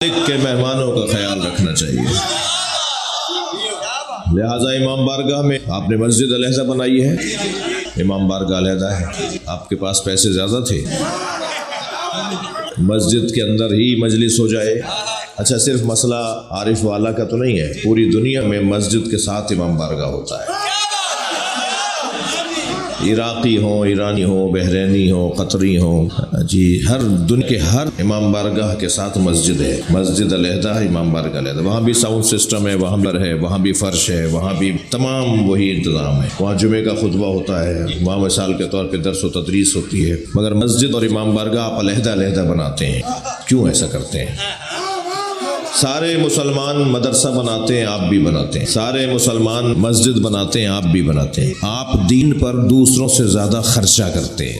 के मेहमानों का ख्याल रखना चाहिए। लिहाजा इमाम बारगाह में आपने मस्जिद अलहदा बनाई है, इमाम बारगाह अलहदा है। आपके पास पैसे ज़्यादा थे, मस्जिद के अंदर ही मजलिस हो जाए। अच्छा, सिर्फ मसला आरिफ वाला का तो नहीं है, पूरी दुनिया में मस्जिद के साथ इमाम बारगाह होता है। इराकी हो, ईरानी हो, बहरैनी हो, कतरी हो, जी हर दुनिया के हर इमाम बारगाह के साथ मस्जिद है। मस्जिद अलहदा है, इमाम बारगाह अलहदा। वहाँ भी साउंड सिस्टम है, वहाँ पर है, वहाँ भी फ़र्श है, वहाँ भी तमाम वही इंतज़ाम है। वहाँ जुमे का खुतबा होता है, वहाँ मिसाल के तौर पर दर्स व तदरीस होती है। मगर मस्जिद और इमाम बारगाह आप अलहदा अलहदा बनाते हैं, क्यों ऐसा करते हैं? सारे मुसलमान मदरसा बनाते हैं, आप भी बनाते हैं। सारे मुसलमान मस्जिद बनाते हैं, आप भी बनाते हैं। आप दीन पर दूसरों से ज़्यादा खर्चा करते हैं,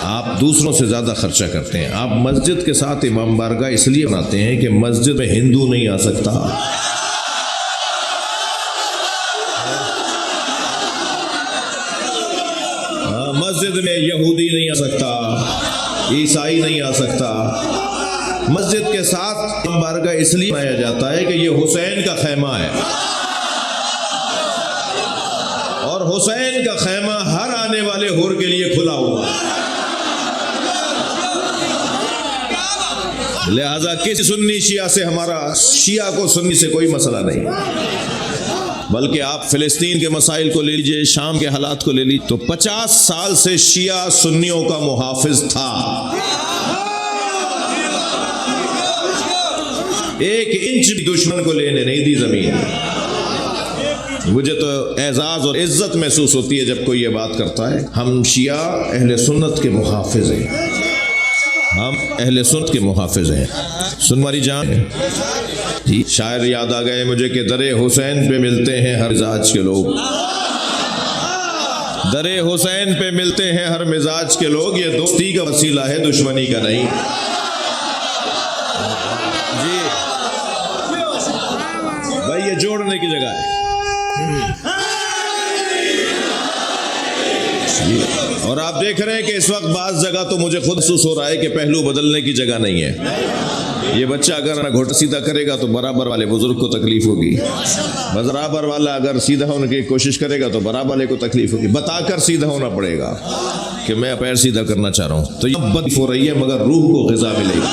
आप दूसरों से ज़्यादा खर्चा करते हैं। आप मस्जिद के साथ इमाम बारगाह इसलिए बनाते हैं कि मस्जिद में हिंदू नहीं आ सकता, मस्जिद में यहूदी नहीं आ सकता, ईसाई नहीं आ सकता। मस्जिद के साथ इमाम बारगाह इसलिए बनाया जाता है कि ये हुसैन का खैमा है, और हुसैन का खैमा हर आने वाले हुर के लिए खुला हुआ है। लिहाजा किसी सुन्नी शिया से, हमारा शिया को सुन्नी से कोई मसला नहीं, बल्कि आप फिलिस्तीन के मसाइल को ले लीजिए, शाम के हालात को ले लीजिए, तो 50 साल से शिया सुन्नियों का मुहाफिज था। 1 इंच भी दुश्मन को लेने नहीं दी जमीन। मुझे तो एजाज और इज्जत महसूस होती है जब कोई ये बात करता है। हम शिया अहले सुन्नत के मुहाफिज हैं, हम अहले सुन्नत के मुहाफिज हैं। सुनवारी जान जी, शायर याद आ गए मुझे कि दरे हुसैन पे मिलते हैं हर मिजाज के लोग, दरे हुसैन पे मिलते हैं हर मिजाज के लोग। ये दोस्ती का वसीला है, दुश्मनी का नहीं। भाई ये जोड़ने की जगह है। और आप देख रहे हैं कि इस वक्त बाज़ जगह तो मुझे खुद महसूस हो रहा है कि पहलू बदलने की जगह नहीं है। ये बच्चा अगर घोटा सीधा करेगा तो बराबर वाले बुजुर्ग को तकलीफ होगी, बराबर वाला अगर सीधा होने की कोशिश करेगा तो बराबर वाले को तकलीफ होगी। बताकर सीधा होना पड़ेगा कि मैं पैर सीधा करना चाह रहा हूँ, तो ये बद हो रही है मगर रूह को ग़िज़ा मिलेगी।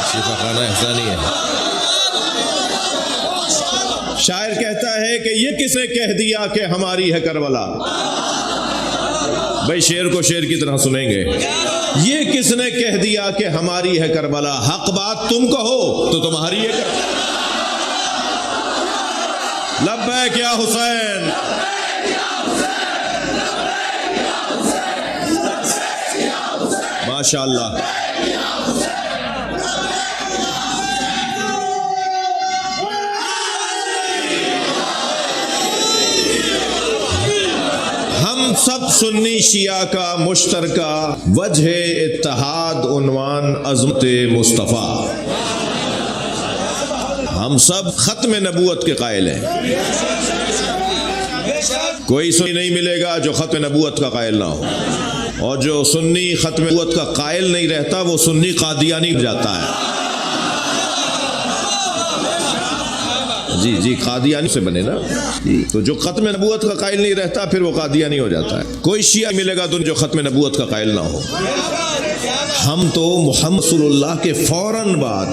शिफा खाना ऐसा नहीं है। शायर कहता है कि ये किसे कह दिया कि हमारी है करबला। भाई शेर को शेर की तरह सुनेंगे। ये किसने कह दिया कि हमारी है करबला, हक बात तुम कहो तो तुम्हारी है करबला। लब्बैक या हुसैन, माशाअल्लाह। हम सब सुन्नी शिया का मुश्तरका वजह इत्तेहाद उन्वान अज़मत मुस्तफ़ा। हम सब खत्म नबूवत के कायल हैं। कोई सुन्नी नहीं मिलेगा जो खत्म नबूवत का कायल ना हो, और जो सुन्नी खत्म नबूवत का कायल नहीं रहता वो सुन्नी कादियानी जाता है। जी जी, कादियानी से बने ना जी। तो जो खत्म नबूवत का कायल नहीं रहता फिर वो कादियानी हो जाता है। कोई शिया मिलेगा तो जो खत्म नबूवत का कायल ना हो। हम तो मुहम्मद रसूलुल्लाह के फौरन बाद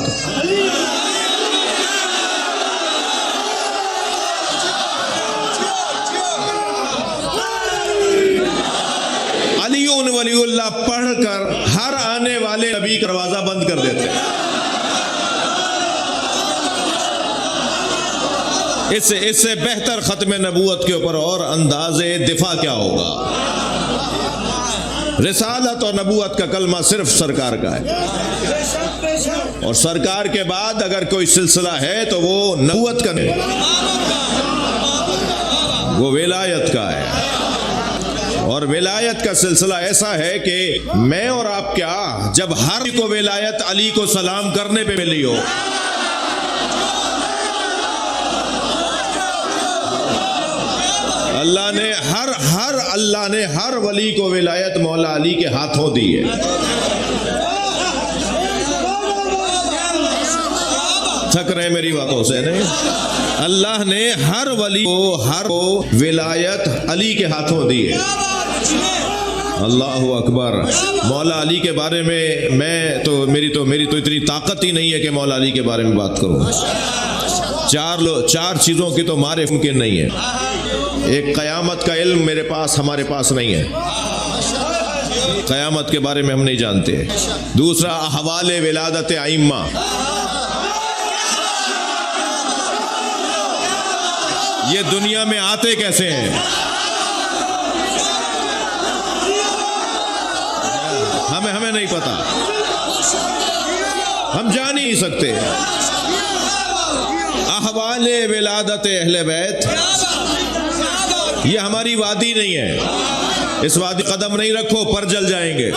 अलीउन वलीउल्लाह पढ़कर हर आने वाले नबी का दरवाजा बंद कर देते हैं। इससे बेहतर खत्म नबूवत के ऊपर और अंदाज़े दिफा क्या होगा? रिसालत और नबूवत का कलमा सिर्फ सरकार का है, और सरकार के बाद अगर कोई सिलसिला है तो वो नबूवत का नहीं, वो विलायत का है। और विलायत का सिलसिला ऐसा है कि मैं और आप क्या, जब हर को विलायत अली को सलाम करने पे मिली हो, अल्लाह ने हर वली को विलायत मौला अली के हाथों दी है। थक रहे मेरी बातों से नहीं। अल्लाह ने हर वली को विलायत अली के हाथों दी है। अल्लाहु अकबर। मौला अली के बारे में मेरी तो इतनी ताकत ही नहीं है कि मौला अली के बारे में बात करूं। चार चीज़ों की तो मारे मुमकिन नहीं है। एक क़यामत का इल्म मेरे पास, हमारे पास नहीं है, क़यामत के बारे में हम नहीं जानते। दूसरा अहवाले विलादत आइम्मा, ये दुनिया में आते कैसे हैं, हमें नहीं पता, हम जान ही नहीं सकते। अहवाले विलादत अहले बैत, ये हमारी वादी नहीं है। इस वादी कदम नहीं रखो, पर जल जाएंगे।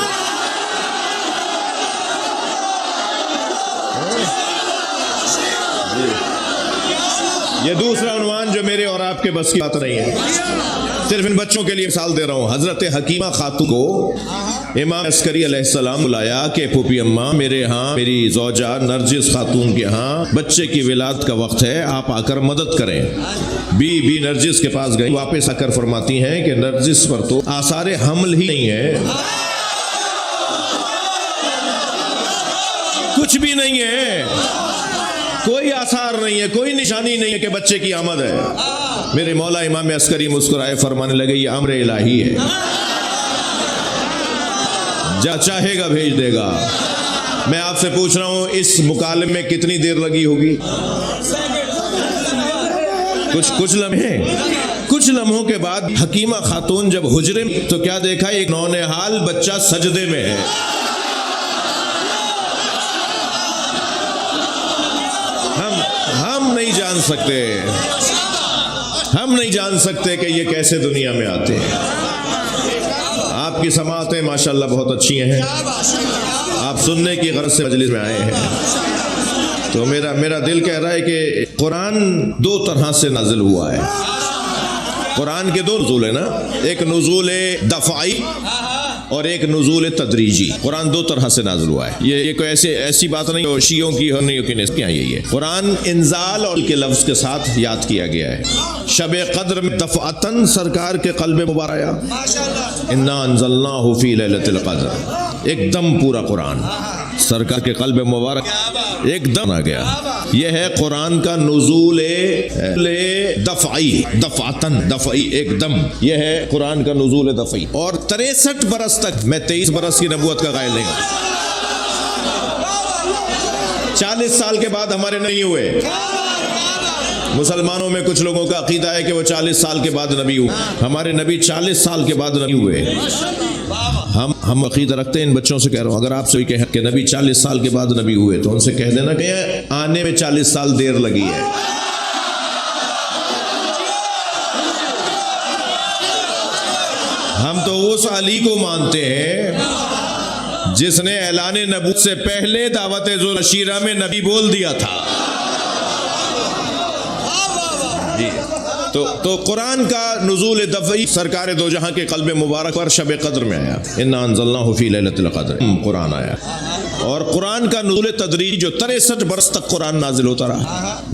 ये दूसरा उन्वान जो मेरे और आपके बस की बात नहीं है। सिर्फ इन बच्चों के लिए मिसाल दे रहा हूँ। हजरत हकीमा खातून को इमाम अस्करी अलैहिस्सलाम बुलाया कि फूफी अम्मा, मेरे यहाँ मेरी ज़ौजा नरजिस खातून के यहाँ बच्चे की विलादत का वक्त है, आप आकर मदद करें। बी नरजिस के पास गई, वापस आकर फरमाती हैं कि नरजिस पर तो आसारे हमल ही नहीं है, कुछ भी नहीं है, कोई आसार नहीं है, कोई निशानी नहीं है कि बच्चे की आमद है। मेरे मौला इमाम अस्करी मुस्कुराए, फरमाने लगे ये अम्र इलाही है, जा चाहेगा भेज देगा। मैं आपसे पूछ रहा हूं, इस मुकालमे में कितनी देर लगी होगी? कुछ लम्हों के बाद हकीमा खातून जब हुजरे में, तो क्या देखा, एक नौनिहाल बच्चा सजदे में है। हम नहीं जान सकते कि ये कैसे दुनिया में आते हैं। आपकी समाअतें माशाल्लाह बहुत अच्छी हैं, आप सुनने की गर्ज से मजलिस में आए हैं। तो मेरा दिल कह रहा है कि कुरान दो तरह से नाजिल हुआ है। कुरान के दो नुज़ूल है ना, एक नुज़ूल दफ़ाई और एक नुज़ूल तदरीजी। कुरान दो तरह से नाज़िल हुआ है। ये कोई ऐसी बात नहीं हो शियों की हो, नहीं कि इसकी यही है। कुरान इंजाल और के लफ्ज़ के साथ याद किया गया है। शब क़द्र में दफ़अतन सरकार के क़ल्ब मुबारक आया, इन्ना अंज़लनाहु फ़ी लैलतिल क़द्र, एकदम पूरा कुरान सरकार के क़ल्ब मुबारक एकदम आ गया। यह है कुरान का नुज़ूल दफ़ई, दफ़अतन दफ़ई एकदम, यह है कुरान का नुज़ूल दफ़ई। और 63 बरस तक, मैं 23 बरस की नबूवत का कायल नहीं हूं, 40 साल के बाद हमारे नहीं हुए। मुसलमानों में कुछ लोगों का अकीदा है कि वो 40 साल के बाद नबी हुए, हमारे नबी 40 साल के बाद नबी हुए। हम अकीदा रखते हैं। इन बच्चों से कह रहा हूँ, अगर आपसे कहें कि नबी 40 साल के बाद नबी हुए, तो उनसे कह देना कि आने में 40 साल देर लगी है। हम तो उस अली को मानते हैं जिसने ऐलान नबूवत से पहले दावत ज़ुल अशीरा में नबी बोल दिया था। तो कुरान का नुज़ूल दफ़ई सरकार दो जहां के क़ल्ब मुबारक पर शब क़द्र में आया, इन्ना अंज़लनाहु फ़ी लैलतिल क़द्र कुरान आया। और कुरान का नुज़ूल तदरीजी जो 63 बरस तक कुरान नाजिल होता रहा।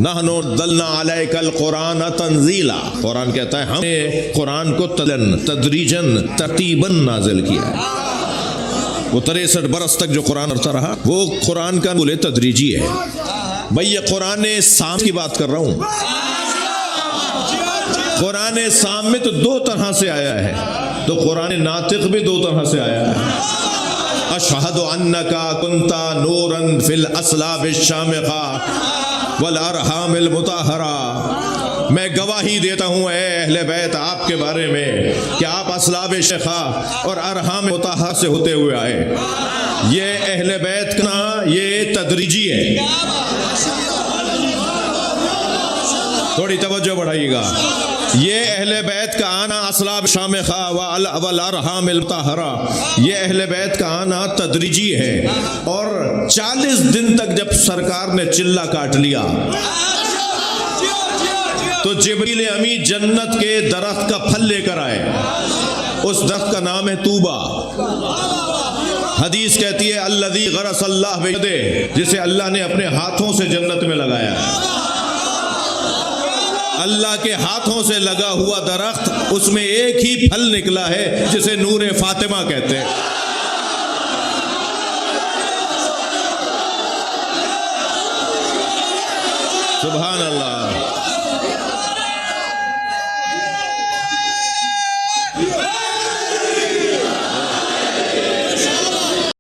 नहनु नज़्ज़लना अलैकल कुरान तंज़ीला, कुरान कहता है हमने कुरान को तदरीजन तरतीबन नाजिल किया। वो 63 बरस तक जो कुरान होता रहा, वो कुरान का नुज़ूल तदरीजी है। भाई ये कुरान साम की बात कर रहा हूँ। कुरान साम में तो दो तरह से आया है, तो कुरान नातिक भी दो तरह से आया है। अशहदु अन्नका कुंता नूरन फिल अस्लाब शामिखा वल अरहामिल मुताहरा, मैं गवाही देता हूँ ए अहले बैत आपके बारे में कि आप अस्लाब शेखा और अरहाम मुताहरा से होते हुए आए। ये अहले बैत का ये तदरीजी है, थोड़ी तवज्जो बढ़ाइएगा। ये अहले बैत का आना असलाब शामिखा वल अरहामिल मुताहरा, ये अहले बैत का आना तदरीजी है। और 40 दिन तक जब सरकार ने चिल्ला काट लिया, तो जिब्रील अमी जन्नत के दरख्त का फल लेकर आए। उस दरख्त का नाम है तूबा। हदीस कहती है अल्लज़ी गरसल्लाह बियदे, जिसे अल्लाह ने अपने हाथों से जन्नत में लगाया है। अल्लाह के हाथों से लगा हुआ दरख्त, उसमें एक ही फल निकला है जिसे नूरे फातिमा कहते हैं। सुभान अल्लाह।